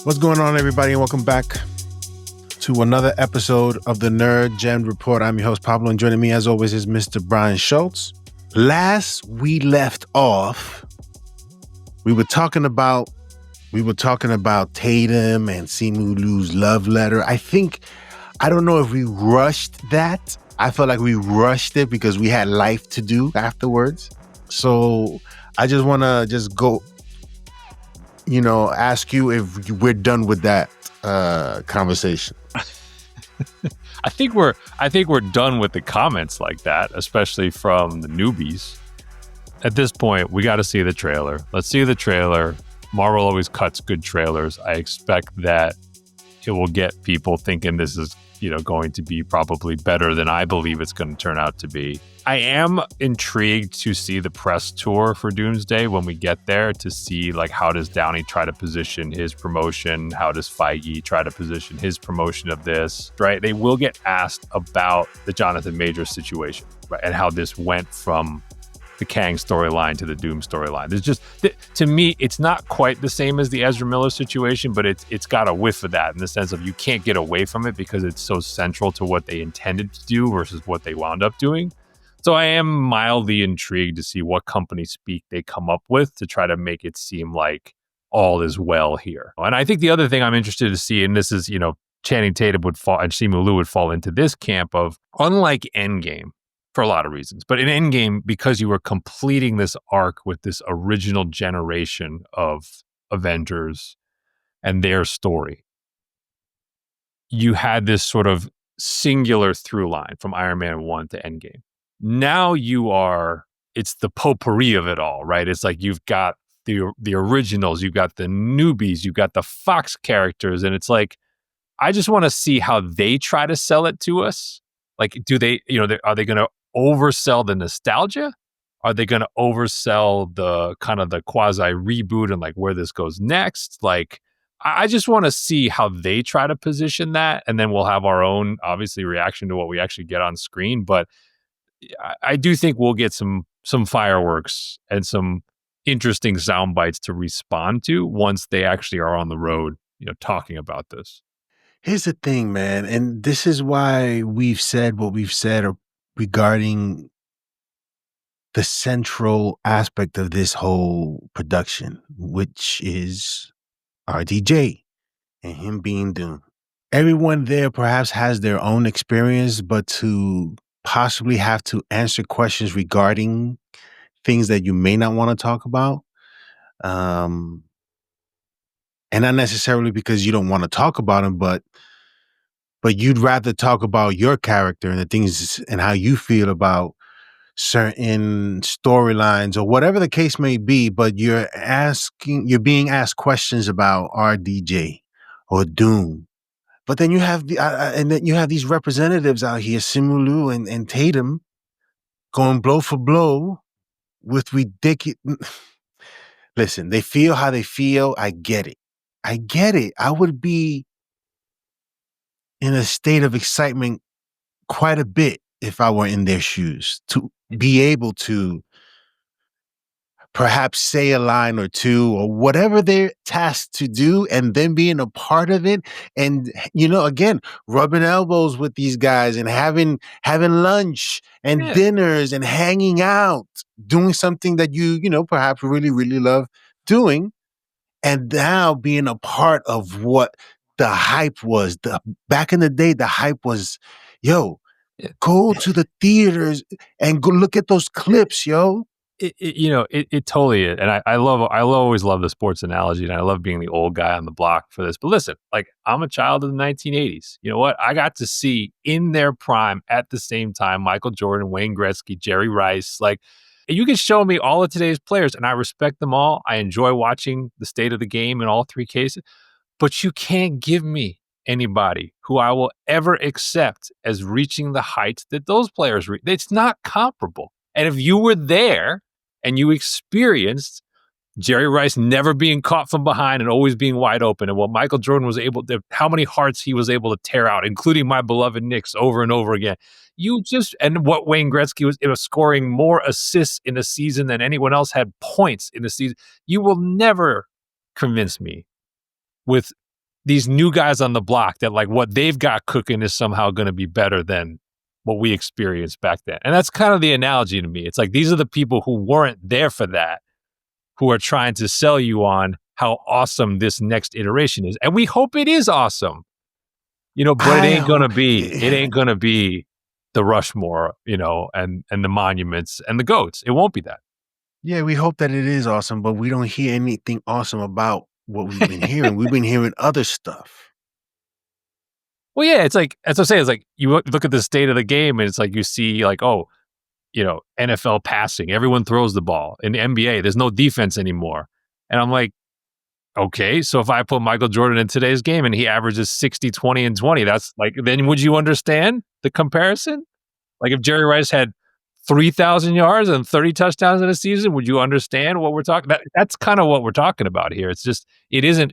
What's going on, everybody, and welcome back to another episode of the Nerd Gen Report. I'm your host, Pablo, and joining me, as always, is Mr. Brian Schultz. Last we left off, we were talking about Tatum and Simu Liu's love letter. I don't know if we rushed that. I felt like we rushed it because we had life to do afterwards. So I just want to go, ask you if we're done with that conversation. I think we're done with the comments like that, especially from the newbies. At this point, we got to see the trailer. Let's see the trailer. Marvel always cuts good trailers. I expect that it will get people thinking this is, going to be probably better than I believe it's going to turn out to be. I am intrigued to see the press tour for Doomsday when we get there, to see how does Downey try to position his promotion? How does Feige try to position his promotion of this, right? They will get asked about the Jonathan Majors situation, right? And how this went from the Kang storyline to the Doom storyline. There's just, to me, it's not quite the same as the Ezra Miller situation, but it's got a whiff of that in the sense of you can't get away from it because it's so central to what they intended to do versus what they wound up doing. So I am mildly intrigued to see what company speak they come up with to try to make it seem like all is well here. And I think the other thing I'm interested to see, and this is, Channing Tatum would fall and Simu Liu would fall into this camp of, unlike Endgame, for a lot of reasons, but in Endgame, because you were completing this arc with this original generation of Avengers and their story, you had this sort of singular through line from Iron Man 1 to Endgame. Now it's the potpourri of it all, right? It's like you've got the originals, you've got the newbies, you've got the Fox characters, and it's like, I just want to see how they try to sell it to us. Like, do they, are they going to oversell the nostalgia? Are they going to oversell the kind of the quasi reboot and where this goes next? I just want to see how they try to position that, and then we'll have our own, obviously, reaction to what we actually get on screen. But I do think we'll get some fireworks and some interesting sound bites to respond to once they actually are on the road, talking about this. Here's the thing, man, and this is why we've said what we've said regarding the central aspect of this whole production, which is RDJ and him being Doom. Everyone there perhaps has their own experience, but to possibly have to answer questions regarding things that you may not want to talk about, and not necessarily because you don't want to talk about them, but you'd rather talk about your character and the things and how you feel about certain storylines or whatever the case may be, but you're being asked questions about RDJ or Doom. But then you have these representatives out here, Simu Liu and Tatum, going blow for blow with ridiculous. Listen, they feel how they feel. I get it. I would be in a state of excitement quite a bit if I were in their shoes, to be able to perhaps say a line or two or whatever they're tasked to do, and then being a part of it. And, again, rubbing elbows with these guys and having lunch and dinners and hanging out, doing something that you perhaps really, really love doing. And now being a part of what the hype was. Back in the day, the hype was, go to the theaters and go look at those clips, yo. It totally is. And I always love the sports analogy, and I love being the old guy on the block for this. But listen, I'm a child of the 1980s. You know what? I got to see in their prime at the same time Michael Jordan, Wayne Gretzky, Jerry Rice. You can show me all of today's players, and I respect them all. I enjoy watching the state of the game in all three cases. But you can't give me anybody who I will ever accept as reaching the heights that those players reach. It's not comparable. And if you were there and you experienced Jerry Rice never being caught from behind and always being wide open, and what Michael Jordan was able to, how many hearts he was able to tear out, including my beloved Knicks over and over again. And what Wayne Gretzky was scoring more assists in a season than anyone else had points in a season. You will never convince me with these new guys on the block that like what they've got cooking is somehow going to be better than what we experienced back then. And that's kind of the analogy to me. It's like these are the people who weren't there for that, who are trying to sell you on how awesome this next iteration is. And we hope it is awesome, but it ain't going to be the Rushmore, and the monuments and the goats. It won't be that. Yeah, we hope that it is awesome, but we don't hear anything awesome about what we've been hearing. We've been hearing other stuff. Well, yeah, it's like, as I say, it's like you look at the state of the game and it's like you see like, NFL passing, everyone throws the ball. In the NBA, there's no defense anymore. And I'm like, okay, so if I put Michael Jordan in today's game and he averages 60, 20, and 20, that's like, then would you understand the comparison? Like if Jerry Rice had 3,000 yards and 30 touchdowns in a season, would you understand what we're talking about? That's kind of what we're talking about here. It's just, it isn't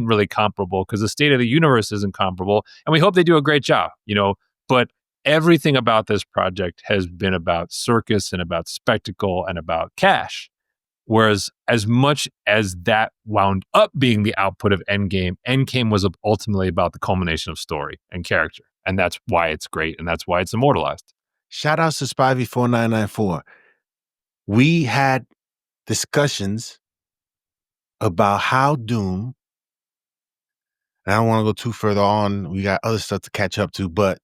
really comparable because the state of the universe isn't comparable. And we hope they do a great job, but everything about this project has been about circus and about spectacle and about cash. Whereas as much as that wound up being the output of Endgame was ultimately about the culmination of story and character. And that's why it's great. And that's why it's immortalized. Shout outs to Spivey4994. We had discussions about how Doom, and I don't want to go too further on. We got other stuff to catch up to, but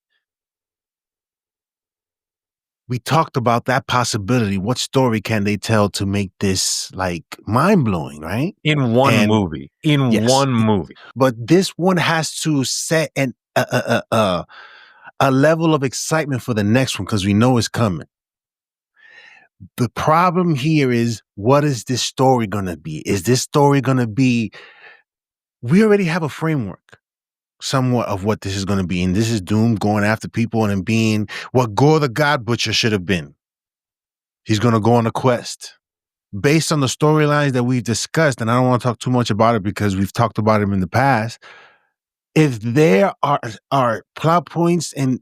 we talked about that possibility. What story can they tell to make this like mind-blowing, right? In one movie. But this one has to set a level of excitement for the next one because we know it's coming. The problem here is, what is this story going to be? Is this story going to be... We already have a framework somewhat of what this is going to be. And this is Doom going after people and being what Gore the God Butcher should have been. He's going to go on a quest. Based on the storylines that we've discussed, and I don't want to talk too much about it because we've talked about them in the past, if there are plot points and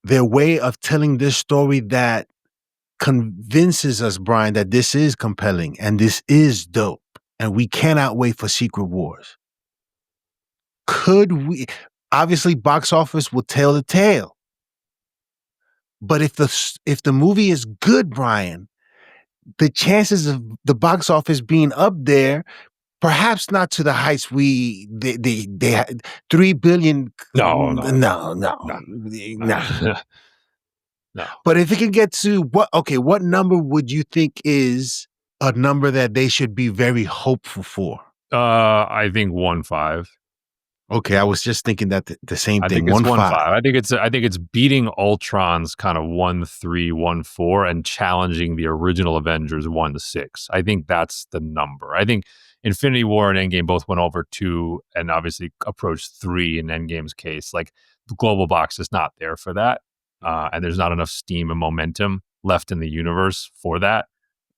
their way of telling this story that convinces us, Brian, that this is compelling and this is dope, and we cannot wait for Secret Wars. Could we? Obviously, box office will tell the tale. But if the movie is good, Brian, the chances of the box office being up there, perhaps not to the heights they had 3 billion. No. But if it can get to what number would you think is a number that they should be very hopeful for? I think 1.5. Okay, I was just thinking that the same thing. 1.5. I think it's beating Ultron's kind of 1.3, 1.4, and challenging the original Avengers 1.6. I think that's the number. I think Infinity War and Endgame both went over 2 and obviously approached 3 in Endgame's case. Like the global box is not there for that. And there's not enough steam and momentum left in the universe for that.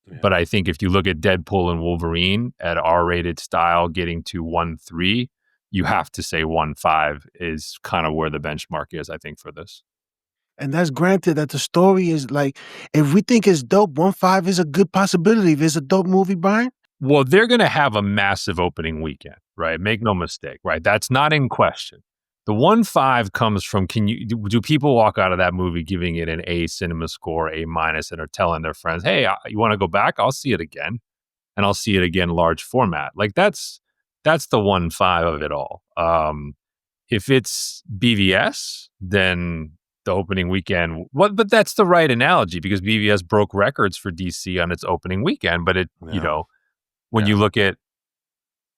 Yeah. But I think if you look at Deadpool and Wolverine at R-rated style getting to 1.3, you have to say 1.5 is kind of where the benchmark is, I think, for this. And that's granted that the story is like, if we think it's dope, 1.5 is a good possibility. If it's a dope movie, Brian. Well, they're going to have a massive opening weekend, right? Make no mistake, right? That's not in question. The 1.5 comes from, do people walk out of that movie giving it an A cinema score, A-, and are telling their friends, hey, you want to go back? I'll see it again. And I'll see it again large format. Like that's the 1.5 of it all. If it's BVS, then the opening weekend, but that's the right analogy because BVS broke records for DC on its opening weekend. But when you look at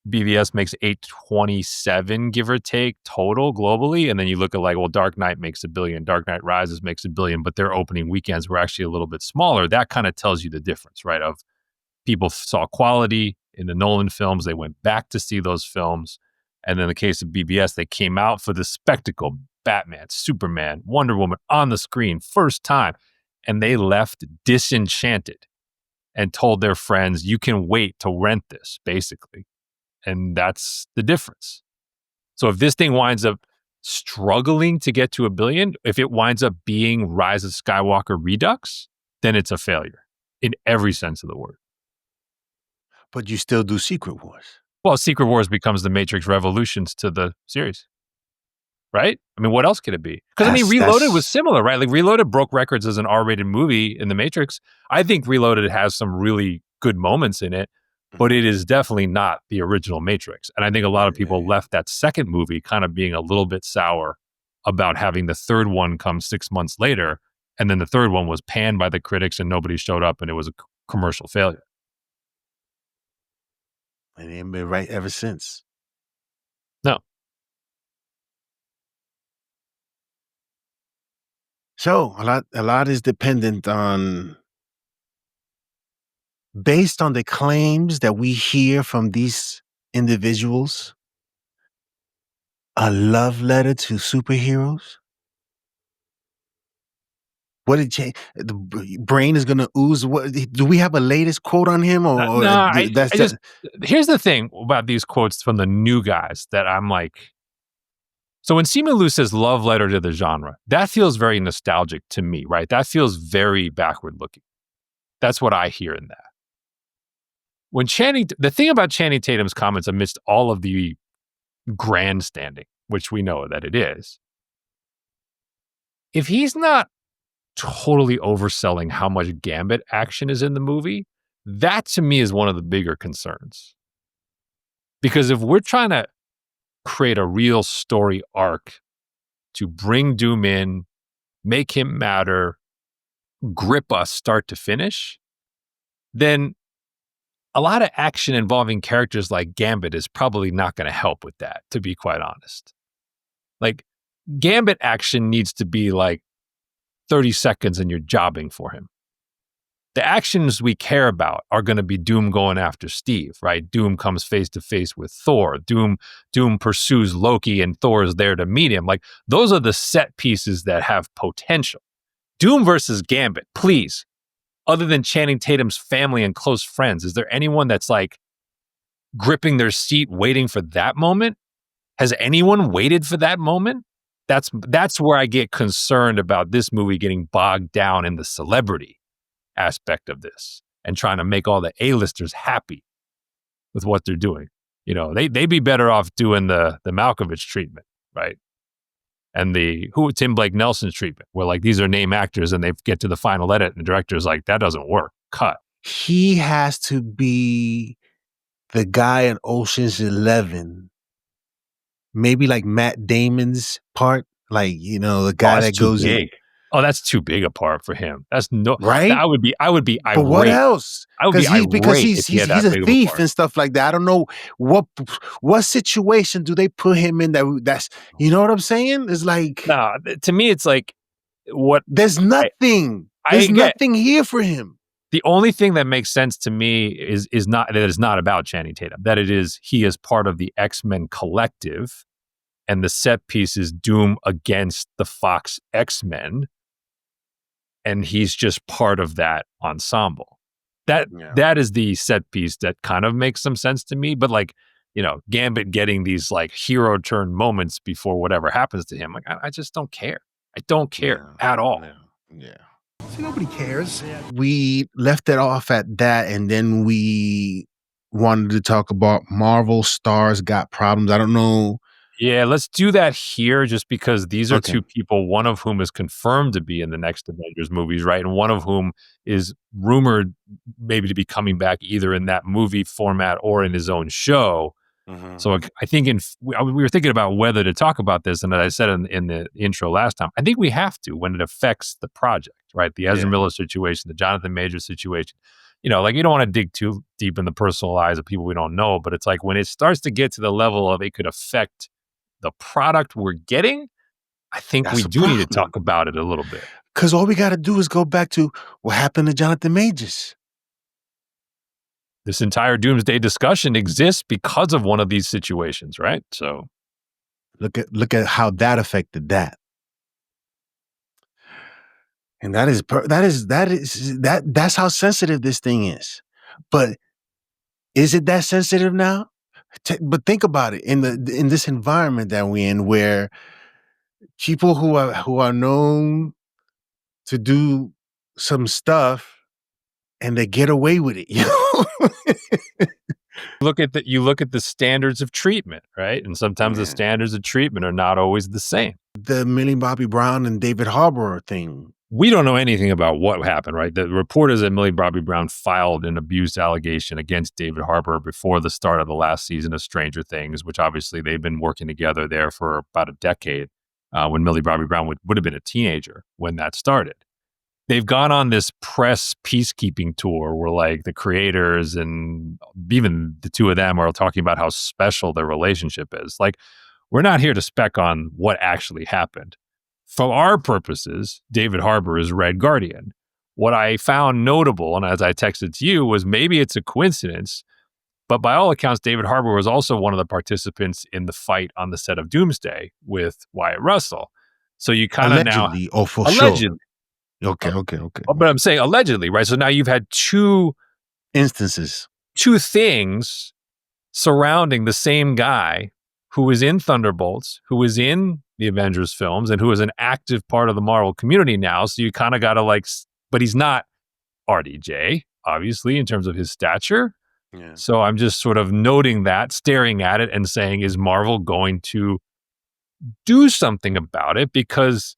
BVS makes 827, give or take, total globally. And then you look at like, well, Dark Knight makes $1 billion, Dark Knight Rises makes $1 billion, but their opening weekends were actually a little bit smaller. That kind of tells you the difference, right? Of people saw quality in the Nolan films. They went back to see those films. And in the case of BVS, they came out for the spectacle, Batman, Superman, Wonder Woman on the screen, first time. And they left disenchanted and told their friends, you can wait to rent this, basically. And that's the difference. So if this thing winds up struggling to get to $1 billion, if it winds up being Rise of Skywalker Redux, then it's a failure in every sense of the word. But you still do Secret Wars. Well, Secret Wars becomes the Matrix Revolutions to the series, right? I mean, what else could it be? Because I mean, Reloaded was similar, right? Like Reloaded broke records as an R-rated movie in the Matrix. I think Reloaded has some really good moments in it, but it is definitely not the original Matrix. And I think a lot of people left that second movie kind of being a little bit sour about having the third one come 6 months later. And then the third one was panned by the critics and nobody showed up and it was a commercial failure. And it ain't been right ever since. No. So a lot is dependent on, based on the claims that we hear from these individuals, a love letter to superheroes. What did change? The brain is going to ooze. What do we have a latest quote on him, or that's just here's the thing about these quotes from the new guys that I'm like. So when Simu Liu says love letter to the genre, that feels very nostalgic to me, right? That feels very backward looking. That's what I hear in that. When the thing about Channing Tatum's comments amidst all of the grandstanding, which we know that it is, if he's not totally overselling how much Gambit action is in the movie, that to me is one of the bigger concerns. Because if we're trying to create a real story arc to bring Doom in, make him matter, grip us start to finish, then a lot of action involving characters like Gambit is probably not going to help with that, to be quite honest. Like, Gambit action needs to be like 30 seconds and you're jobbing for him. The actions we care about are going to be Doom going after Steve, right? Doom comes face to face with Thor. Doom pursues Loki and Thor is there to meet him. Like, those are the set pieces that have potential. Doom versus Gambit, please. Other than Channing Tatum's family and close friends, is there anyone that's like gripping their seat waiting for that moment? Has anyone waited for that moment? That's where I get concerned about this movie getting bogged down in the celebrity aspect of this and trying to make all the A-listers happy with what they're doing. You know, they'd be better off doing the Malkovich treatment, right? And the Tim Blake Nelson's treatment, where like these are name actors and they get to the final edit and the director's like, that doesn't work. Cut. He has to be the guy in Ocean's 11, maybe like Matt Damon's part, like, you know, the guy that goes in. Oh, that's too big a part for him. That's no right. I would be irate. But what else? I would be irate because he's a thief and stuff like that. I don't know what situation do they put him in that's, you know what I'm saying? It's like, no, to me it's like what there's nothing. There's nothing here for him. The only thing that makes sense to me is not that it's not about Channing Tatum. That he is part of the X-Men collective, and the set piece is Doom against the Fox X-Men. And he's just part of that ensemble. That is the set piece that kind of makes some sense to me. But like, you know, Gambit getting these like hero turn moments before whatever happens to him, like I just don't care. I don't care at all. Yeah. See, nobody cares. We left it off at that, and then we wanted to talk about Marvel stars got problems. I don't know. Yeah, let's do that here just because these are two people, one of whom is confirmed to be in the next Avengers movies, right? And one of whom is rumored maybe to be coming back either in that movie format or in his own show. Mm-hmm. So I think we were thinking about whether to talk about this. And as I said in the intro last time, I think we have to when it affects the project, right? The Ezra Miller situation, the Jonathan Majors situation. You know, like you don't want to dig too deep in the personal lives of people we don't know, but it's like when it starts to get to the level of it could affect the product we're getting, I think we do need to talk about it a little bit. Because all we got to do is go back to what happened to Jonathan Majors. This entire Doomsday discussion exists because of one of these situations, right? So look at how that affected that. And that's how sensitive this thing is. But is it that sensitive now? But think about it in this environment that we're in, where people who are known to do some stuff and they get away with it, you know. You look at the standards of treatment, right? And sometimes the standards of treatment are not always the same. The Millie Bobby Brown and David Harbour thing. We don't know anything about what happened, right? The reporters that Millie Bobby Brown filed an abuse allegation against David Harbour before the start of the last season of Stranger Things, which obviously they've been working together there for about a decade, when Millie Bobby Brown would have been a teenager when that started. They've gone on this press peacekeeping tour where like the creators and even the two of them are talking about how special their relationship is. Like, we're not here to spec on what actually happened. For our purposes, David Harbour is Red Guardian. What I found notable, and as I texted to you, was maybe it's a coincidence, but by all accounts, David Harbour was also one of the participants in the fight on the set of Doomsday with Wyatt Russell. So you kind of now... Allegedly, or for allegedly. sure. Okay. But I'm saying allegedly, right? So now you've had two things surrounding the same guy who was in Thunderbolts, who was in the Avengers films, and who is an active part of the Marvel community now. So you kind of got to like, but he's not RDJ, obviously, in terms of his stature. Yeah. So I'm just sort of noting that, staring at it and saying, is Marvel going to do something about it? Because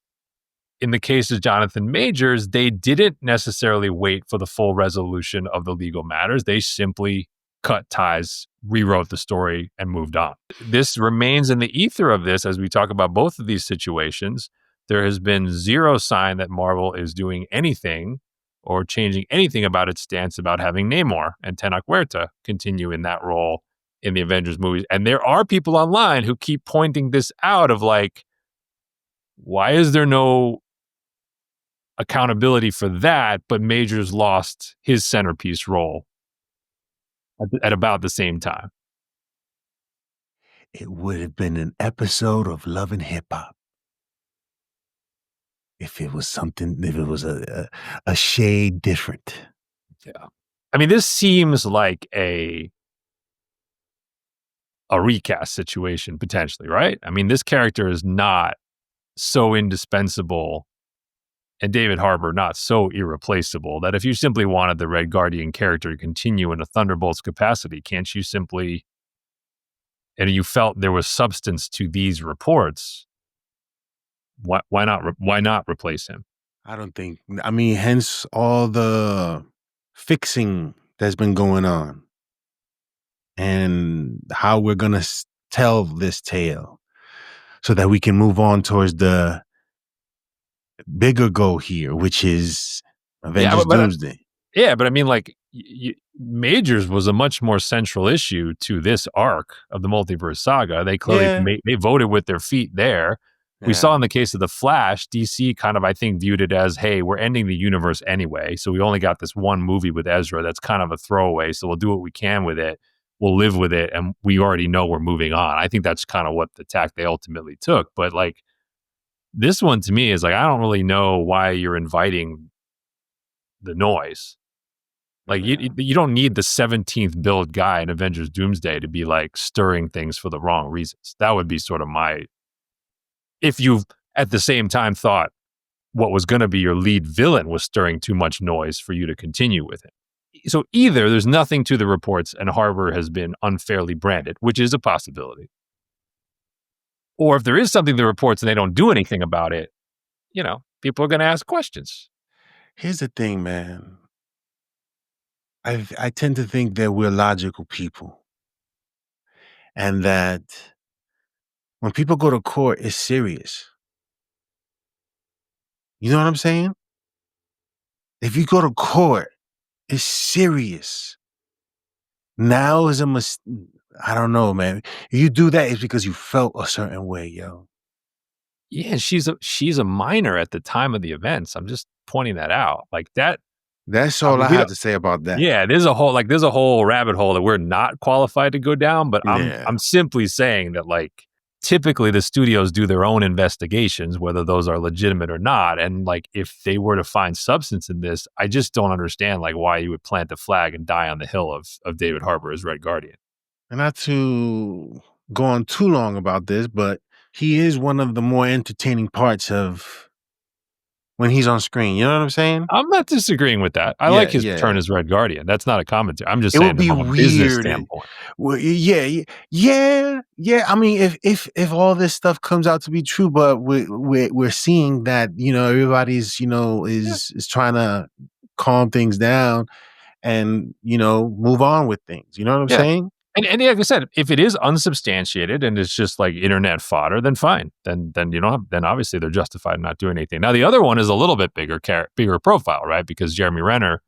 in the case of Jonathan Majors, they didn't necessarily wait for the full resolution of the legal matters. They simply cut ties, rewrote the story, and moved on. This remains in the ether of this as we talk about both of these situations. There has been zero sign that Marvel is doing anything or changing anything about its stance about having Namor and Tenoch Huerta continue in that role in the Avengers movies. And there are people online who keep pointing this out of like, why is there no accountability for that, but Majors lost his centerpiece role at about the same time? It would have been an episode of Love and Hip Hop if it was a shade different. Yeah. I mean, this seems like a recast situation potentially, right? I mean, this character is not so indispensable and David Harbour not so irreplaceable that if you simply wanted the Red Guardian character to continue in a Thunderbolts capacity, can't you simply, and you felt there was substance to these reports, why not replace him? I don't think, I mean, hence all the fixing that's been going on and how we're going to tell this tale so that we can move on towards the bigger goal here, which is Avengers Doomsday. But I mean, like, Majors was a much more central issue to this arc of the multiverse saga. They clearly they voted with their feet there. We saw in the case of The Flash, DC kind of, I think, viewed it as, hey, we're ending the universe anyway, so we only got this one movie with Ezra that's kind of a throwaway, so we'll do what we can with it. We'll live with it, and we already know we're moving on. I think that's kind of what the tack they ultimately took. But, like, this one to me is like, I don't really know why you're inviting the noise. Like, you don't need the 17th build guy in Avengers Doomsday to be like stirring things for the wrong reasons. That would be sort of my, if you've at the same time thought what was going to be your lead villain was stirring too much noise for you to continue with it. So either there's nothing to the reports and Harbour has been unfairly branded, which is a possibility. Or if there is something to the reports and they don't do anything about it, you know, people are going to ask questions. Here's the thing, man. I tend to think that we're logical people. And that when people go to court, it's serious. You know what I'm saying? If you go to court, it's serious. Now is I don't know, man. If you do that, it's because you felt a certain way, yo. Yeah, she's a minor at the time of the events. I'm just pointing that out. Like that. That's all I had to say about that. Yeah, there's a whole rabbit hole that we're not qualified to go down, but I'm simply saying that, like, typically the studios do their own investigations, whether those are legitimate or not. And like, if they were to find substance in this, I just don't understand like why you would plant the flag and die on the hill of David Harbour as Red Guardian. And not to go on too long about this, but he is one of the more entertaining parts of when he's on screen. You know what I'm saying? I'm not disagreeing with that. I like his turn as Red Guardian. That's not a commentary. I'm just It saying would be from a business weird. standpoint. Well, yeah. I mean, if all this stuff comes out to be true, but we're seeing that, you know, everybody's, you know, is trying to calm things down and, you know, move on with things. You know what I'm saying? And like I said, if it is unsubstantiated and it's just like internet fodder, then fine. Then you know, then obviously they're justified in not doing anything. Now the other one is a little bit bigger profile, right? Because Jeremy Renner,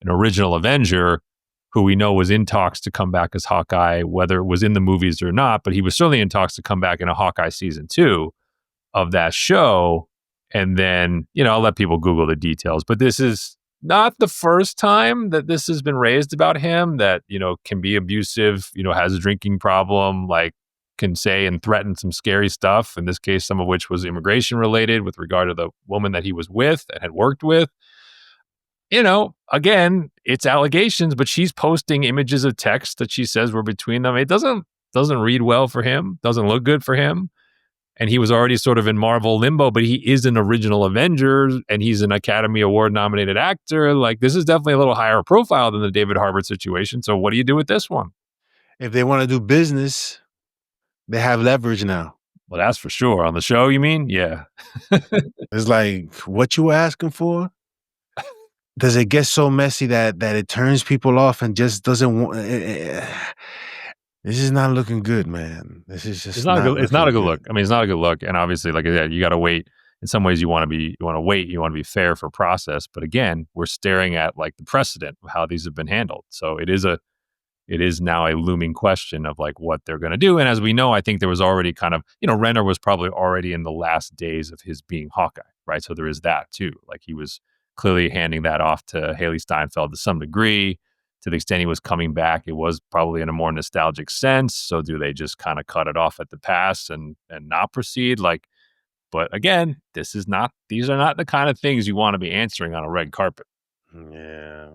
an original Avenger, who we know was in talks to come back as Hawkeye, whether it was in the movies or not, but he was certainly in talks to come back in a Hawkeye season 2 of that show. And then, you know, I'll let people Google the details, but this is not the first time that this has been raised about him, that, you know, can be abusive, you know, has a drinking problem, like can say and threaten some scary stuff. In this case, some of which was immigration related with regard to the woman that he was with and had worked with. You know, again, it's allegations, but she's posting images of text that she says were between them. It doesn't read well for him, doesn't look good for him. And he was already sort of in Marvel limbo, but he is an original Avenger and he's an Academy Award nominated actor. Like, this is definitely a little higher profile than the David Harbour situation. So what do you do with this one? If they want to do business, they have leverage now. Well, that's for sure. On the show, you mean? Yeah. It's like, what you were asking for? Does it get so messy that it turns people off and just doesn't want? This is not looking good, man. This is just it's not a good look. I mean, it's not a good look. And obviously, like I said, you got to wait. In some ways, you want to wait. You want to be fair for process. But again, we're staring at like the precedent of how these have been handled. So it is now a looming question of like what they're going to do. And as we know, I think there was already kind of, you know, Renner was probably already in the last days of his being Hawkeye, right? So there is that too. Like he was clearly handing that off to Haley Steinfeld to some degree. To the extent he was coming back, it was probably in a more nostalgic sense. So do they just kind of cut it off at the pass and not proceed? Like, but again, these are not the kind of things you want to be answering on a red carpet. Yeah.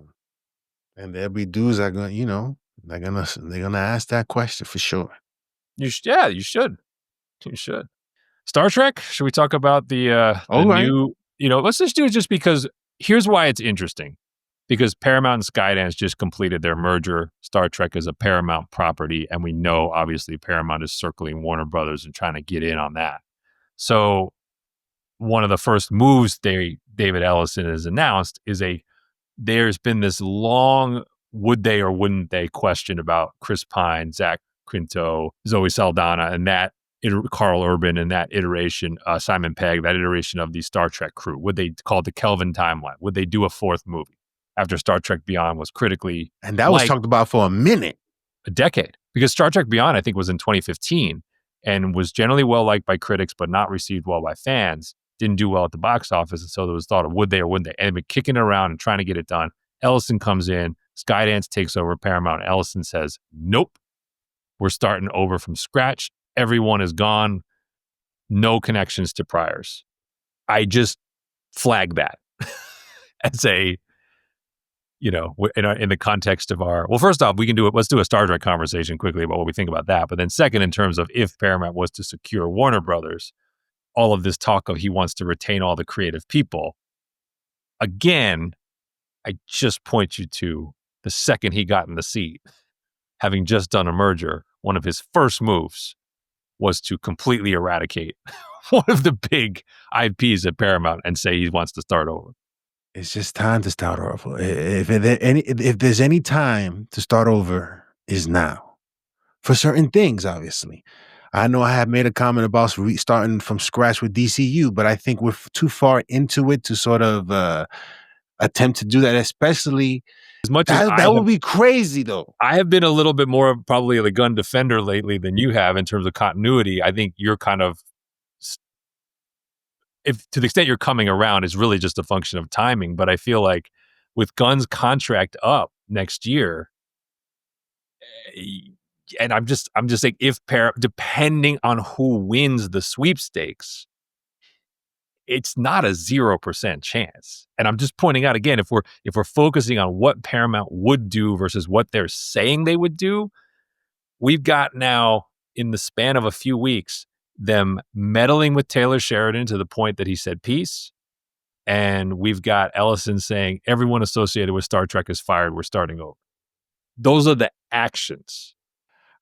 And there'll be dudes that are going, you know, they're gonna ask that question for sure. You should. You should. Star Trek. Should we talk about the new? You know, let's just do it just because. Here's why it's interesting. Because Paramount and Skydance just completed their merger. Star Trek is a Paramount property, and we know obviously Paramount is circling Warner Brothers and trying to get in on that. So one of the first moves David Ellison has announced is there's been this long would they or wouldn't they question about Chris Pine, Zach Quinto, Zoe Saldana, and that Carl Urban and that iteration, Simon Pegg, that iteration of the Star Trek crew. Would they call it the Kelvin timeline? Would they do a fourth movie after Star Trek Beyond was critically and that was talked about for a decade? Because Star Trek Beyond, I think, was in 2015 and was generally well liked by critics, but not received well by fans. Didn't do well at the box office, and so there was thought of would they or wouldn't they, and they've been kicking it around and trying to get it done. Ellison comes in, Skydance takes over Paramount. Ellison says, "Nope, we're starting over from scratch. Everyone is gone. No connections to priors." I just flag that and say, you know, in the context of well, first off, let's do a Star Trek conversation quickly about what we think about that. But then second, in terms of if Paramount was to secure Warner Brothers, all of this talk of he wants to retain all the creative people. Again, I just point you to the second he got in the seat, having just done a merger, one of his first moves was to completely eradicate one of the big IPs at Paramount and say he wants to start over. It's just time to start over. If there's any time to start over, is now. For certain things, obviously. I know I have made a comment about starting from scratch with DCU, but I think we're too far into it to sort of attempt to do that, especially as much as that would be crazy, though. I have been a little bit more probably the Gunn defender lately than you have in terms of continuity. I think you're kind of, if to the extent you're coming around, is really just a function of timing. But I feel like with Gunn's contract up next year, and I'm just saying, depending on who wins the sweepstakes, it's not a 0% chance. And I'm just pointing out again, if we're focusing on what Paramount would do versus what they're saying they would do, we've got now in the span of a few weeks them meddling with Taylor Sheridan to the point that he said peace, and we've got Ellison saying everyone associated with Star Trek is fired. We're starting over. Those are the actions.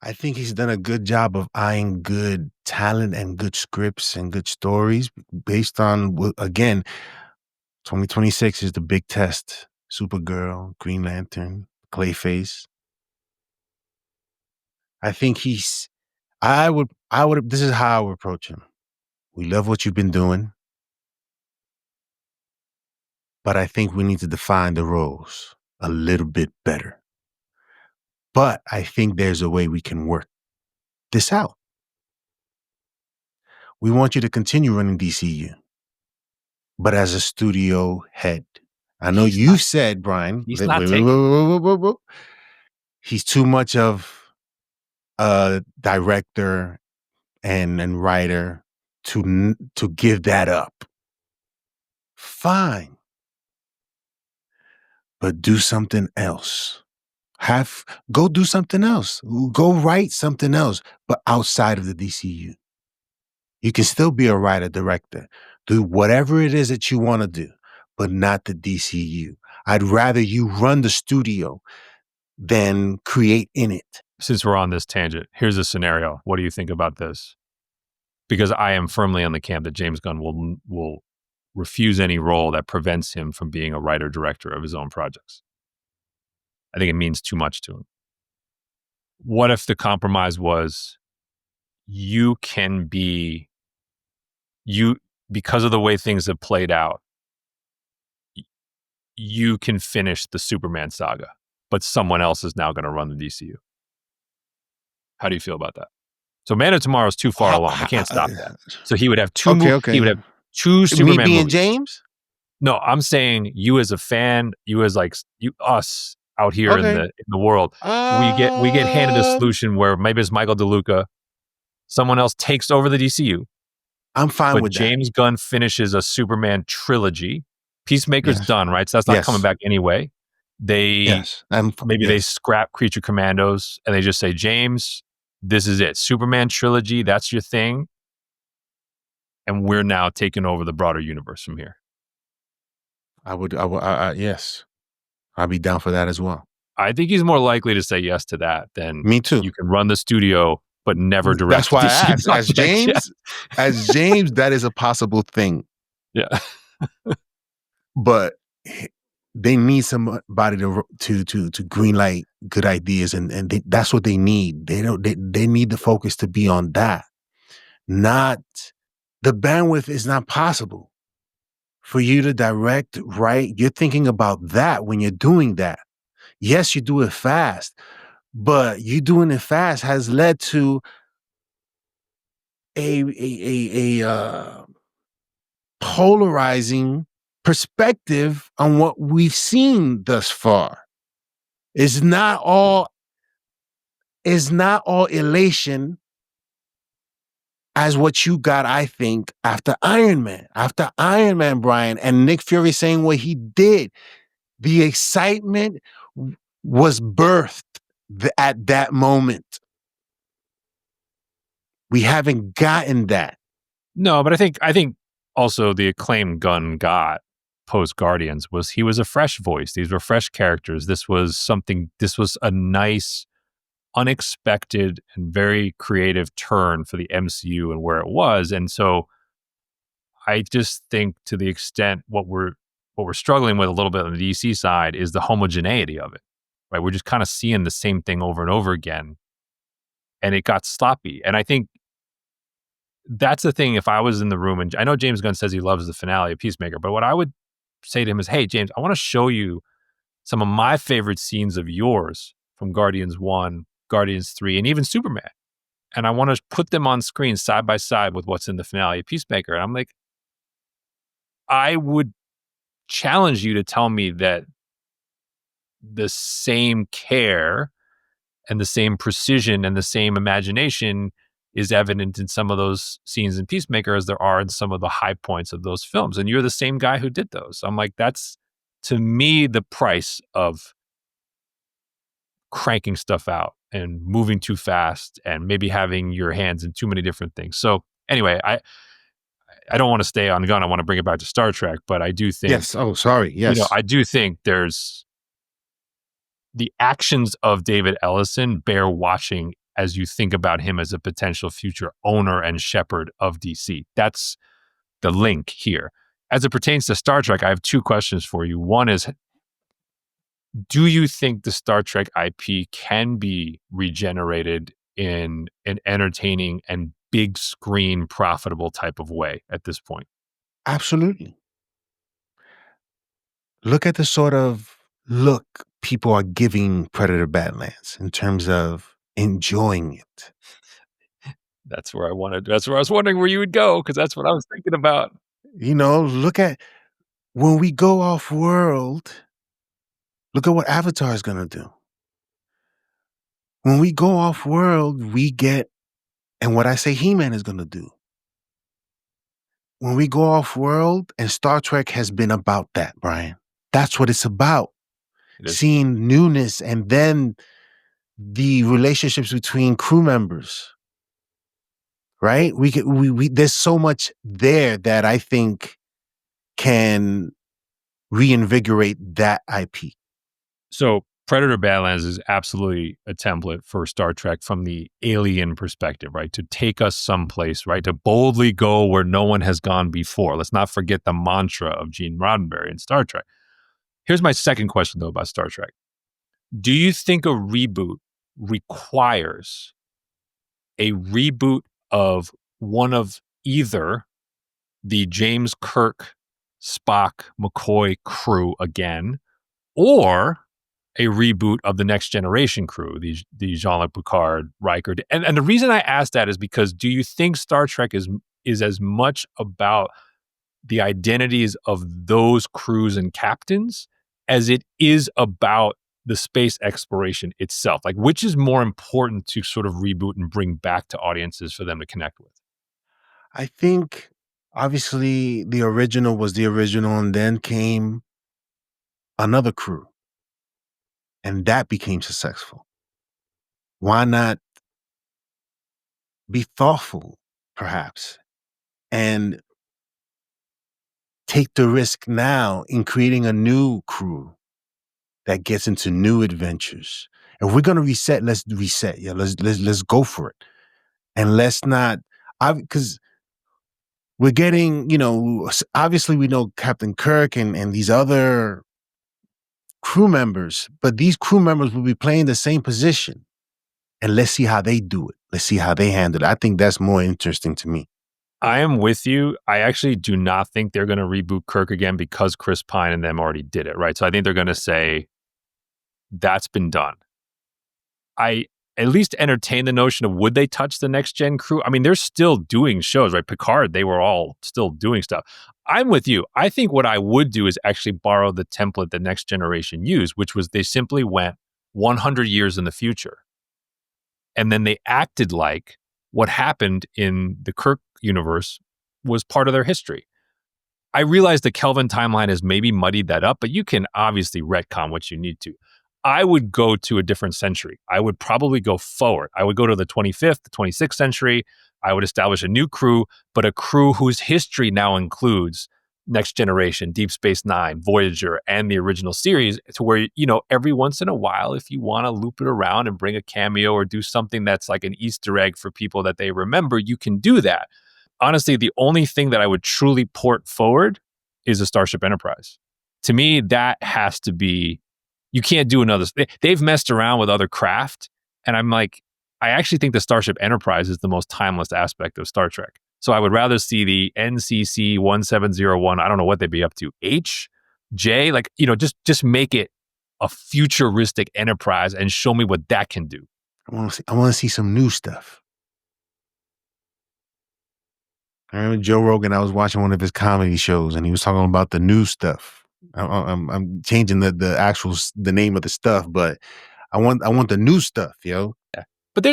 I think he's done a good job of eyeing good talent and good scripts and good stories based on, again, 2026 is the big test. Supergirl, Green Lantern, Clayface. I think this is how I would approach him. We love what you've been doing, but I think we need to define the roles a little bit better. But I think there's a way we can work this out. We want you to continue running DCU, but as a studio head. I know you said, Brian, he's not taking. He's too much of a director and writer to give that up. Fine. But do something else. Go do something else. Go write something else, but outside of the DCU. You can still be a writer, director. Do whatever it is that you want to do, but not the DCU. I'd rather you run the studio than create in it. Since we're on this tangent, here's a scenario. What do you think about this? Because I am firmly on the camp that James Gunn will refuse any role that prevents him from being a writer-director of his own projects. I think it means too much to him. What if the compromise was because of the way things have played out, you can finish the Superman saga, but someone else is now going to run the DCU. How do you feel about that? So Man of Tomorrow is too far along. I can't stop that. So he would have two. Okay. He would have two Superman Me being movies. James? No, I'm saying you as a fan, you as us out here in the world. We get handed a solution where maybe it's Michael DeLuca, someone else takes over the DCU. I'm fine with James Gunn finishes a Superman trilogy. Peacemaker's done, right? So that's not coming back anyway. They scrap Creature Commandos and they just say, James, this is it. Superman trilogy, that's your thing. And we're now taking over the broader universe from here. Yes. I'd be down for that as well. I think he's more likely to say yes to that than me too. You can run the studio but never direct. That's why I asked. As James, that is a possible thing. Yeah. But they need somebody to greenlight good ideas, and that's what they need. They need the focus to be on that. Not the bandwidth is not possible for you to direct, right? You're thinking about that when you're doing that. Yes, you do it fast, but you doing it fast has led to a polarizing perspective on what we've seen thus far. It's not all elation as what you got, I think, after Iron Man. After Iron Man, Brian, and Nick Fury saying what he did, the excitement was birthed at that moment. We haven't gotten that. No, but I think also the acclaim Gunn got post Guardians was he was a fresh voice. These were fresh characters. This was a nice, unexpected and very creative turn for the MCU and where it was. And so I just think to the extent what we're struggling with a little bit on the DC side is the homogeneity of it. Right? We're just kind of seeing the same thing over and over again. And it got sloppy. And I think that's the thing. If I was in the room, and I know James Gunn says he loves the finale of Peacemaker, but what I would say to him is, hey, James, I want to show you some of my favorite scenes of yours from Guardians 1, Guardians 3, and even Superman. And I want to put them on screen side by side with what's in the finale of Peacemaker. And I'm like, I would challenge you to tell me that the same care and the same precision and the same imagination is evident in some of those scenes in Peacemaker as there are in some of the high points of those films. And you're the same guy who did those. I'm like, that's, to me, the price of cranking stuff out and moving too fast and maybe having your hands in too many different things. So anyway, I don't want to stay on Gunn. I want to bring it back to Star Trek, but I do think Yes. Oh, sorry. Yes. I do think there's the actions of David Ellison bear watching as you think about him as a potential future owner and shepherd of DC. That's the link here. As it pertains to Star Trek, I have two questions for you. One is, do you think the Star Trek IP can be regenerated in an entertaining and big screen profitable type of way at this point? Absolutely. Look at the sort of look people are giving Predator Badlands in terms of enjoying it. That's where I was wondering where you would go, because that's what I was thinking about. Look at when we go off world, look at what Avatar is going to do. When we go off world, we get, and what I say He-Man is going to do. When we go off world, and Star Trek has been about that, Brian. That's what it's about. Seeing newness and then the relationships between crew members. Right? There's so much there that I think can reinvigorate that IP. So Predator Badlands is absolutely a template for Star Trek from the alien perspective, right? To take us someplace, right? To boldly go where no one has gone before. Let's not forget the mantra of Gene Roddenberry in Star Trek. Here's my second question, though, about Star Trek. Do you think a reboot requires a reboot of one of either the James Kirk, Spock, McCoy crew again, or a reboot of the Next Generation crew, the Jean-Luc Picard, Riker? And the reason I ask that is because, do you think Star Trek is as much about the identities of those crews and captains as it is about the space exploration itself? Like, which is more important to sort of reboot and bring back to audiences for them to connect with? I think, obviously, the original was the original, and then came another crew. And that became successful. Why not be thoughtful, perhaps, and take the risk now in creating a new crew that gets into new adventures? If we're gonna reset, let's reset. Yeah, let's go for it, and let's not. Because we're getting, obviously we know Captain Kirk and these other crew members, but these crew members will be playing the same position. And let's see how they do it. Let's see how they handle it. I think that's more interesting to me. I am with you. I actually do not think they're going to reboot Kirk again because Chris Pine and them already did it, right? So I think they're going to say, that's been done. I at least entertain the notion of, would they touch the next gen crew? I mean, they're still doing shows, right? Picard, they were all still doing stuff. I'm with you. I think what I would do is actually borrow the template the Next Generation used, which was they simply went 100 years in the future. And then they acted like what happened in the Kirk universe was part of their history. I realize the Kelvin timeline has maybe muddied that up, but you can obviously retcon what you need to. I would go to a different century. I would probably go forward. I would go to the 25th, the 26th century. I would establish a new crew, but a crew whose history now includes Next Generation, Deep Space Nine, Voyager, and the original series, to where, every once in a while, if you want to loop it around and bring a cameo or do something that's like an Easter egg for people that they remember, you can do that. Honestly, the only thing that I would truly port forward is a Starship Enterprise. To me, that has to be, you can't do another. They've messed around with other craft, and I'm like, I actually think the Starship Enterprise is the most timeless aspect of Star Trek. So I would rather see the NCC 1701. I don't know what they'd be up to. H, J, just make it a futuristic enterprise and show me what that can do. I want to see some new stuff. I remember Joe Rogan. I was watching one of his comedy shows, and he was talking about the new stuff. I'm changing the name of the stuff, but I want the new stuff, yo. Yeah. But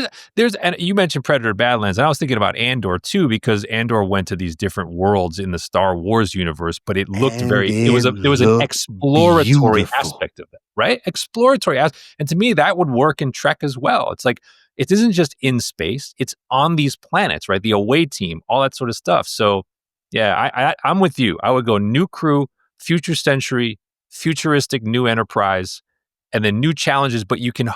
and you mentioned Predator Badlands, and I was thinking about Andor too, because Andor went to these different worlds in the Star Wars universe, but it looked there was an exploratory aspect of it, right? Exploratory and to me that would work in Trek as well. It's like, it isn't just in space, it's on these planets, right? The away team, all that sort of stuff. So Yeah, I'm with you. I would go new crew, future century, futuristic new enterprise, and then new challenges. But you can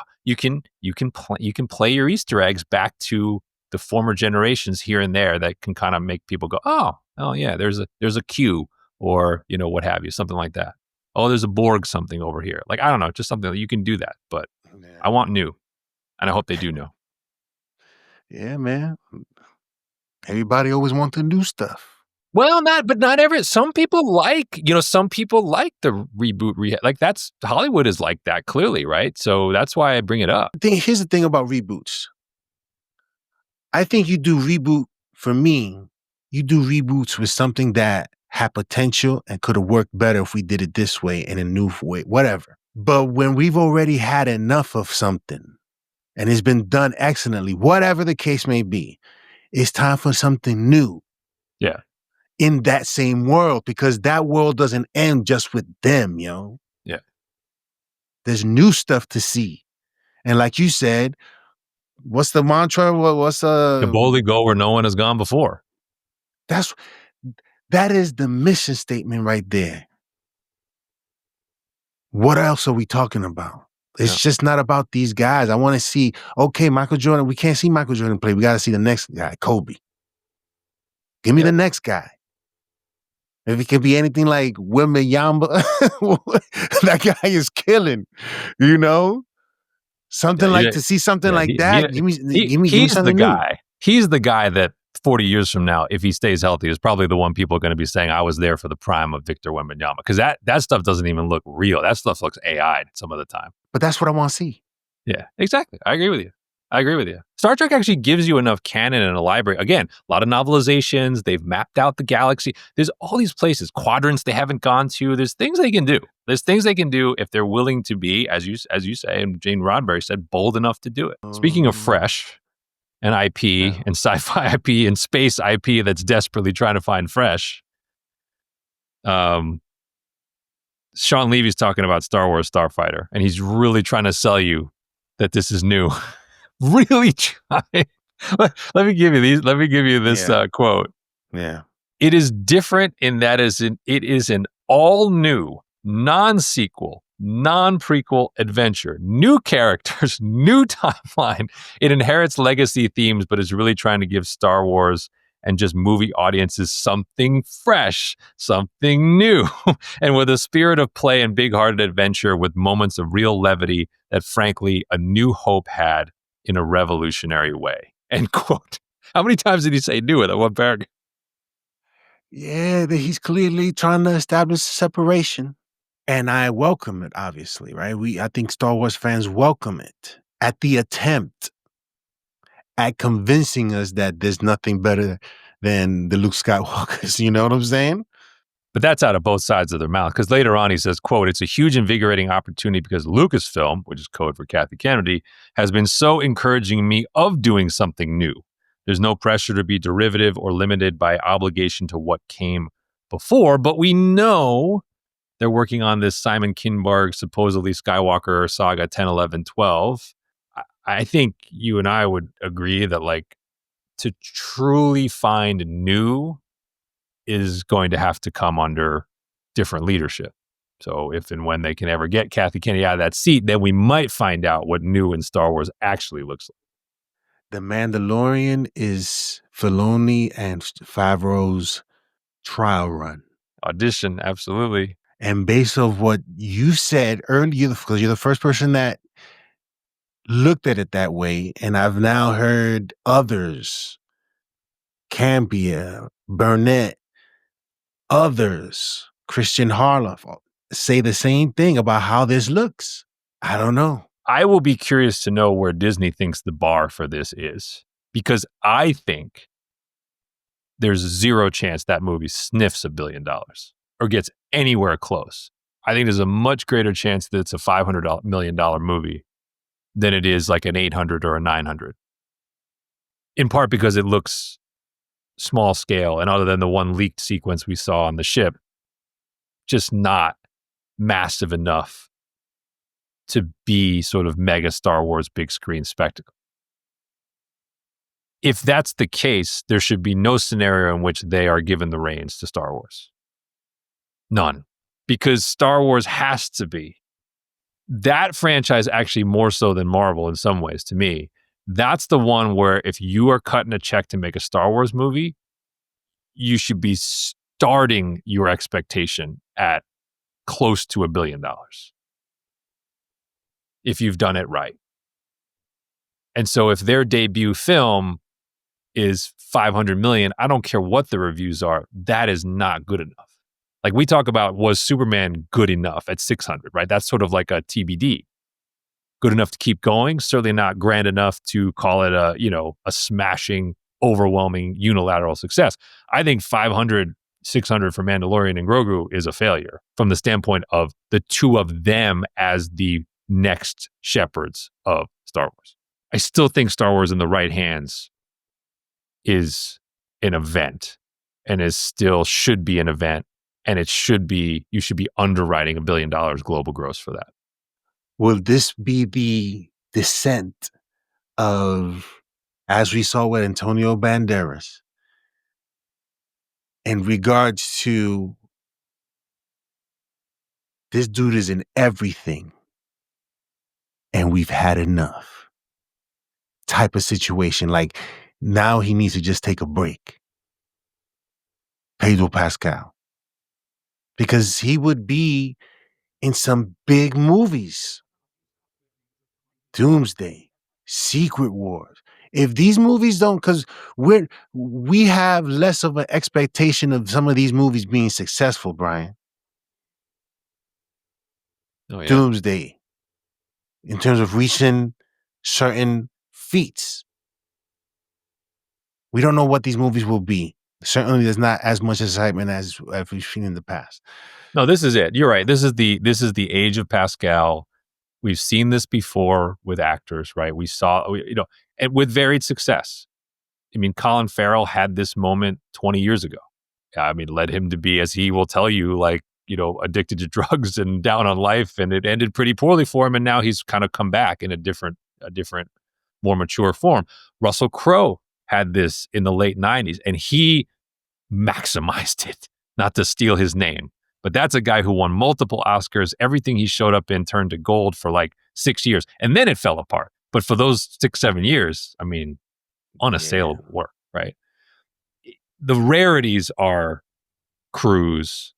play your Easter eggs back to the former generations here and there that can kind of make people go, oh yeah, there's a Q, or what have you, something like that. Oh, there's a Borg something over here. Like, I don't know, just something that you can do that. But I want new, and I hope they do new. Yeah, man. Everybody always wants to do stuff. Well, not every. Some people like the reboot. Like, that's Hollywood is like that, clearly, right? So that's why I bring it up. Here's the thing about reboots. I think you do reboots with something that had potential and could have worked better if we did it this way, in a new way, whatever. But when we've already had enough of something and it's been done excellently, whatever the case may be, it's time for something new. Yeah. In that same world, because that world doesn't end just with them, yo. Yeah. There's new stuff to see. And like you said, what's the mantra? To boldly go where no one has gone before. That is the mission statement right there. What else are we talking about? It's just not about these guys. I want to see, okay, Michael Jordan. We can't see Michael Jordan play. We got to see the next guy, Kobe. Give me the next guy. If it could be anything like Wembanyama, that guy is killing, Something to see something like that. Give me something new. He's the guy that 40 years from now, if he stays healthy, is probably the one people are going to be saying, I was there for the prime of Victor Wembanyama. Because that stuff doesn't even look real. That stuff looks AI'd some of the time. But that's what I want to see. Yeah, exactly. I agree with you. Star Trek actually gives you enough canon and a library. Again, a lot of novelizations. They've mapped out the galaxy. There's all these places, quadrants they haven't gone to. There's things they can do. If they're willing to be, as you say, and Jane Roddenberry said, bold enough to do it. Speaking of fresh and IP and sci-fi IP and space IP that's desperately trying to find fresh, Sean Levy's talking about Star Wars Starfighter, and he's really trying to sell you that this is new. Really trying. Let me give you this quote. Yeah. It is different in that it is an all new, non-sequel, non-prequel adventure. New characters, new timeline. It inherits legacy themes, but is really trying to give Star Wars and just movie audiences something fresh, something new, and with a spirit of play and big-hearted adventure with moments of real levity that, frankly, A New Hope had in a revolutionary way. End quote. How many times did he say new in that one paragraph? Yeah, he's clearly trying to establish a separation. And I welcome it, obviously, right? I think Star Wars fans welcome it at the attempt at convincing us that there's nothing better than the Luke Skywalkers. You know what I'm saying? But that's out of both sides of their mouth, because later on he says, quote, it's a huge invigorating opportunity because Lucasfilm, which is code for Kathy Kennedy, has been so encouraging me of doing something new. There's no pressure to be derivative or limited by obligation to what came before, but we know they're working on this Simon Kinberg, supposedly Skywalker saga 10, 11, 12. I think you and I would agree that, like, to truly find new is going to have to come under different leadership. So if and when they can ever get Kathy Kennedy out of that seat, then we might find out what new in Star Wars actually looks like. The Mandalorian is Filoni and Favreau's trial run. Audition, absolutely. And based on what you said earlier, because you're the first person that looked at it that way, and I've now heard others, Campia, Burnett, others, Christian Harloff, say the same thing about how this looks. I don't know. I will be curious to know where Disney thinks the bar for this is, because I think there's zero chance that movie sniffs $1 billion or gets anywhere close. I think there's a much greater chance that it's a $500 million movie than it is like an 800 or a 900. In part because it looks small scale, and other than the one leaked sequence we saw on the ship, just not massive enough to be sort of mega Star Wars big screen spectacle. if that's the case, there should be no scenario in which they are given the reins to Star Wars. None. Because Star Wars has to be. That franchise, actually more so than Marvel in some ways, to me, that's the one where if you are cutting a check to make a Star Wars movie, you should be starting your expectation at close to $1 billion if you've done it right. And so if their debut film is 500 million, I don't care what the reviews are, that is not good enough. Like we talk about, was Superman good enough at 600, right? That's sort of like a TBD. Good enough to keep going, certainly not grand enough to call it a smashing, overwhelming, unilateral success. I think 500, 600 for Mandalorian and Grogu is a failure from the standpoint of the two of them as the next shepherds of Star Wars. I still think Star Wars in the right hands is an event and is still should be an event. And you should be underwriting $1 billion global gross for that. Will this be the descent of, as we saw with Antonio Banderas, in regards to this dude is in everything and we've had enough type of situation? Like now he needs to just take a break. Pedro Pascal. Because he would be in some big movies. Doomsday, Secret Wars. If these movies don't, because we have less of an expectation of some of these movies being successful, Brian. Oh, yeah. Doomsday, in terms of reaching certain feats. We don't know what these movies will be. Certainly there's not as much excitement as we've seen in the past. No, this is it. You're right. This is the age of Pascal. We've seen this before with actors, right? And with varied success. I mean, Colin Farrell had this moment 20 years ago. I mean, led him to be, as he will tell you, addicted to drugs and down on life, and it ended pretty poorly for him. And now he's kind of come back in a different, more mature form. Russell Crowe had this in the late 90s, and he maximized it, not to steal his name. But that's a guy who won multiple Oscars. Everything he showed up in turned to gold for like 6 years. And then it fell apart. But for those 6-7 years, I mean, unassailable work, right? The rarities are Cruise,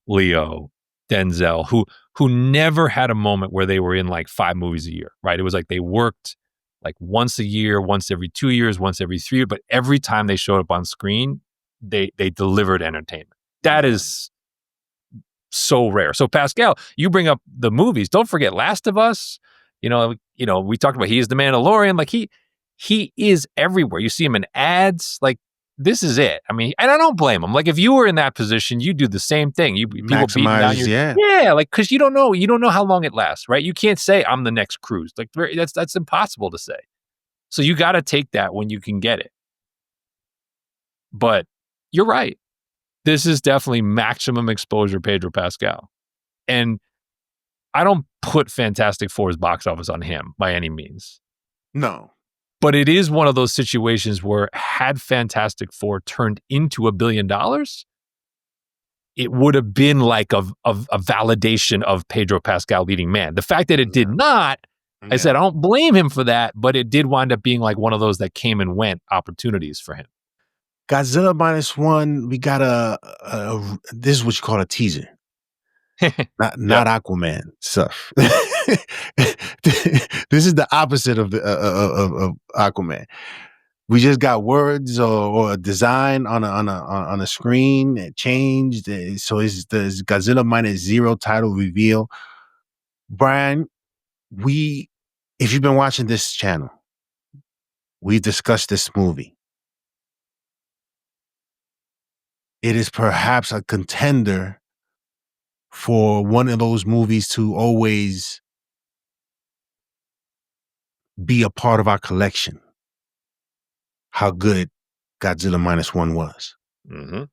Leo, Denzel, who never had a moment where they were in like 5 movies a year, right? It was like they worked like once a year, once every 2 years, once every 3 years. But every time they showed up on screen, they delivered entertainment. That is so rare. So Pascal, you bring up the movies. Don't forget Last of Us. We talked about he is the Mandalorian. Like he is everywhere. You see him in ads. Like this is it. I mean, and I don't blame him. Like if you were in that position, you do the same thing. People beating down your like because you don't know how long it lasts, right? You can't say I'm the next Cruise. Like that's impossible to say. So you got to take that when you can get it. But you're right. This is definitely maximum exposure Pedro Pascal. And I don't put Fantastic Four's box office on him by any means. No. But it is one of those situations where had Fantastic Four turned into $1 billion, it would have been like a validation of Pedro Pascal leading man. The fact that it did not, I said, I don't blame him for that, but it did wind up being like one of those that came and went opportunities for him. Godzilla Minus One, we got this is what you call a teaser. not Aquaman stuff. This is the opposite of Aquaman. We just got words or a design on a screen. It changed. So it's the Godzilla Minus Zero title reveal. Brian, if you've been watching this channel, we've discussed this movie. It is perhaps a contender for one of those movies to always be a part of our collection. How good Godzilla Minus One was. Mm-hmm.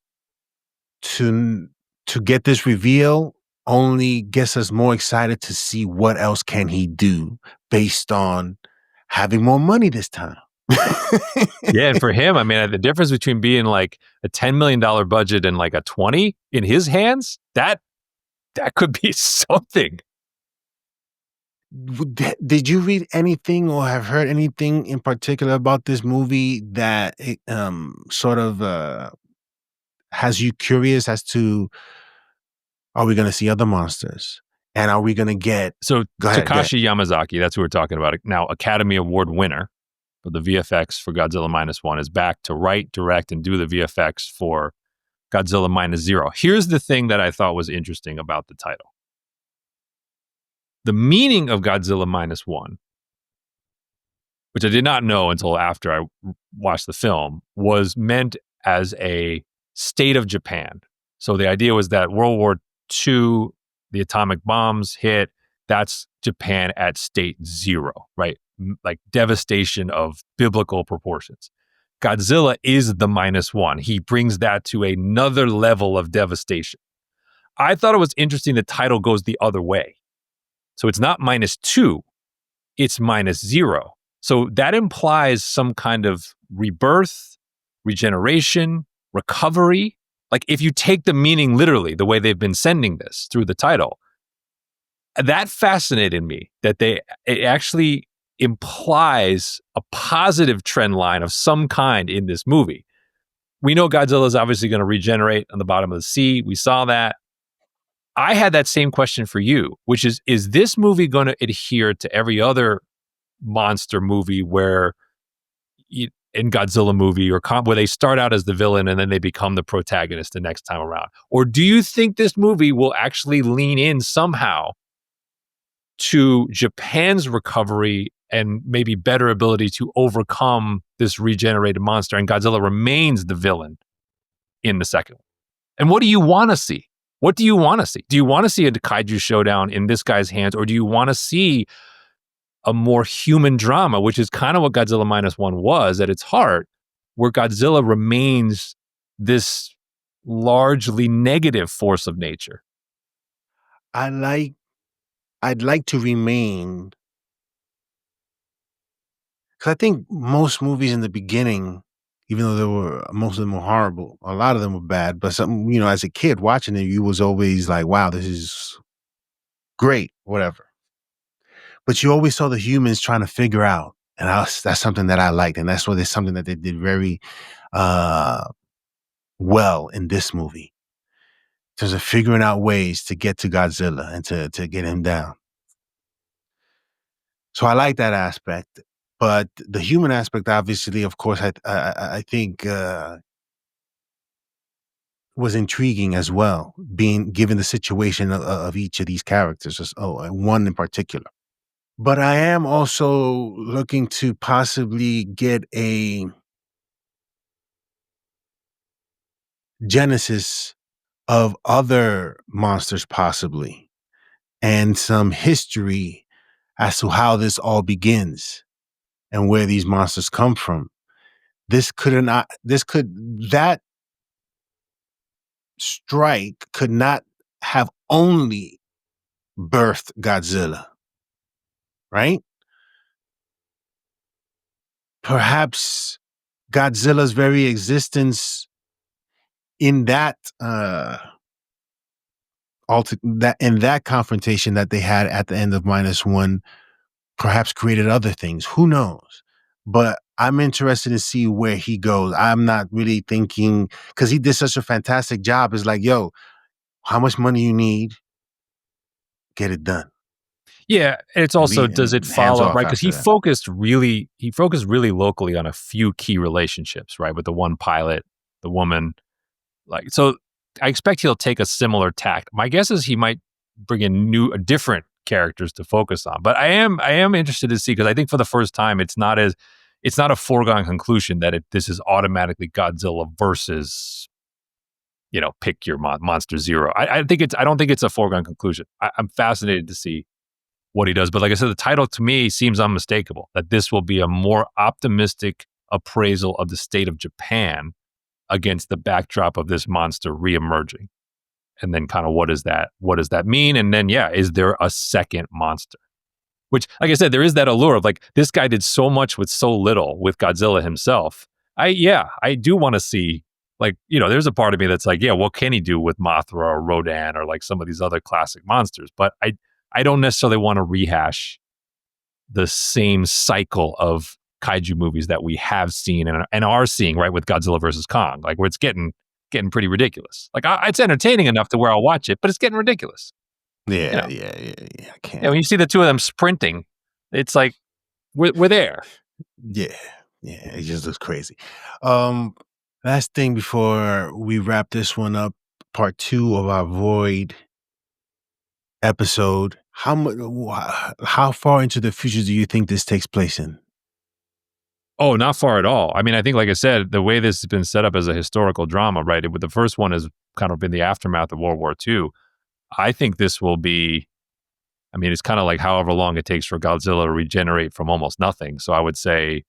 To get this reveal only gets us more excited to see what else can he do based on having more money this time. Yeah, and for him, I mean, the difference between being like a $10 million budget and like a 20 in his hands, that could be something. Did you read anything or have heard anything in particular about this movie that it, sort of has you curious as to, are we going to see other monsters? And are we going to get... So Go ahead. Takashi Yamazaki, that's who we're talking about now, Academy Award winner for the VFX for Godzilla Minus One, is back to write, direct, and do the VFX for Godzilla Minus Zero. Here's the thing that I thought was interesting about the title. The meaning of Godzilla Minus One, which I did not know until after I watched the film, was meant as a state of Japan. So the idea was that World War II, the atomic bombs hit, that's Japan at state zero, right? Like devastation of biblical proportions. Godzilla is the minus one. He brings that to another level of devastation. I thought it was interesting the title goes the other way. So it's not -2, it's -0. So that implies some kind of rebirth, regeneration, recovery. Like if you take the meaning literally, the way they've been sending this through the title, that fascinated me, that it actually implies a positive trend line of some kind in this movie. We know Godzilla is obviously going to regenerate on the bottom of the sea. We saw that. I had that same question for you, which is this movie going to adhere to every other monster movie where in Godzilla movie or where they start out as the villain and then they become the protagonist the next time around? Or do you think this movie will actually lean in somehow to Japan's recovery and maybe better ability to overcome this regenerated monster, and Godzilla remains the villain in the second one? And what do you want to see? What do you want to see? Do you want to see a kaiju showdown in this guy's hands, or do you want to see a more human drama, which is kind of what Godzilla Minus One was at its heart, where Godzilla remains this largely negative force of nature? I'd like to remain, because I think most movies in the beginning, even though most of them were horrible, a lot of them were bad, but some, as a kid watching it, you was always like, wow, this is great, whatever. But you always saw the humans trying to figure out, and that's something that I liked, and that's what is something that they did very well in this movie. In terms of figuring out ways to get to Godzilla and to get him down. So I like that aspect. But the human aspect, obviously, of course, I think was intriguing as well, being given the situation of each of these characters, one in particular. But I am also looking to possibly get a genesis of other monsters, possibly, and some history as to how this all begins and where these monsters come from. That strike could not have only birthed Godzilla, right? Perhaps Godzilla's very existence in that confrontation that they had at the end of Minus One perhaps created other things. Who knows? But I'm interested to see where he goes. I'm not really thinking, because he did such a fantastic job. It's like, yo, how much money you need? Get it done. Yeah, and it's also, does it follow, right? Because he focused really locally on a few key relationships, right? With the one pilot, the woman, so I expect he'll take a similar tack. My guess is he might bring in different characters to focus on. But I am interested to see, because I think for the first time, it's not a foregone conclusion that this is automatically Godzilla versus, pick your monster zero. I don't think it's a foregone conclusion. I'm fascinated to see what he does. But like I said, the title to me seems unmistakable, that this will be a more optimistic appraisal of the state of Japan against the backdrop of this monster reemerging. And then kind of what does that mean? And then, is there a second monster? Which, like I said, there is that allure of like, this guy did so much with so little with Godzilla himself. I do want to see, like, there's a part of me that's like, yeah, what can he do with Mothra or Rodan or like some of these other classic monsters? But I don't necessarily want to rehash the same cycle of kaiju movies that we have seen and are seeing, right, with Godzilla versus Kong, like where it's getting pretty ridiculous. Like it's entertaining enough to where I'll watch it, but it's getting ridiculous. Yeah. I can't. Yeah, when you see the two of them sprinting, it's like we're there. Yeah, it just looks crazy. Last thing before we wrap this one up, part 2 of our Void episode. How far into the future do you think this takes place in? Oh, not far at all. I mean, I think, like I said, the way this has been set up as a historical drama, right? The first one has kind of been the aftermath of World War II. I think this will be, I mean, it's kind of like however long it takes for Godzilla to regenerate from almost nothing. So I would say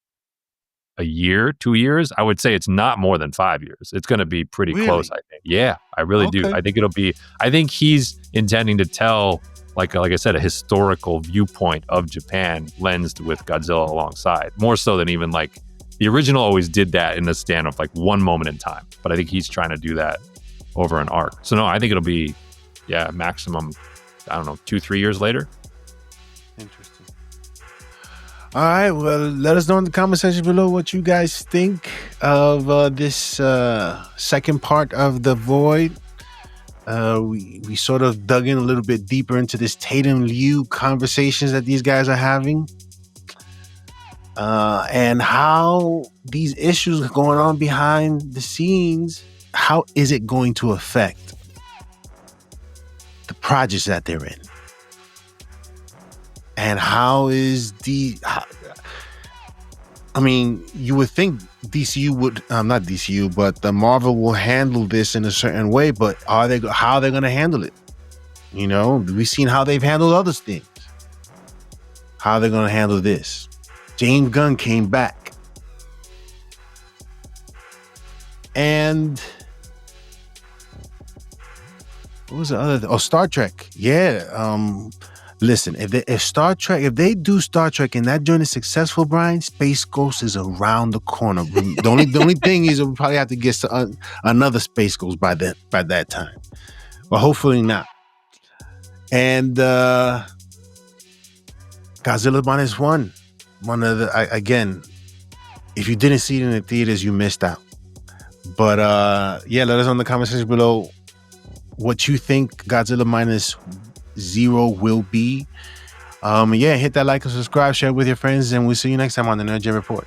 a year, 2 years. I would say it's not more than 5 years. It's going to be pretty close, I think. Yeah, I really do. I think he's intending to tell, like I said, a historical viewpoint of Japan lensed with Godzilla alongside, more so than even like the original always did that in the stand of like one moment in time. But I think he's trying to do that over an arc. So no, I think it'll be, maximum, 2-3 years later. Interesting. All right, well, let us know in the comment section below what you guys think of this second part of The Void. We sort of dug in a little bit deeper into this Tatum Liu conversations that these guys are having, and how these issues are going on behind the scenes. How is it going to affect the projects that they're in? And how is I mean, you would think DCU would, not DCU, but the Marvel will handle this in a certain way, but how are they going to handle it? We've seen how they've handled other things. How are they going to handle this? James Gunn came back. And what was the other? Star Trek. Yeah. Listen, if they do Star Trek and that joint is successful, Brian, Space Ghost is around the corner. The only thing is we'll probably have to get another Space Ghost by that time, but hopefully not. And Godzilla Minus One of the again, if you didn't see it in the theaters, you missed out. But let us know in the comment section below what you think Godzilla Minus Zero will be. Hit that like and subscribe, share it with your friends, and we'll see you next time on the Nerd Gen Report.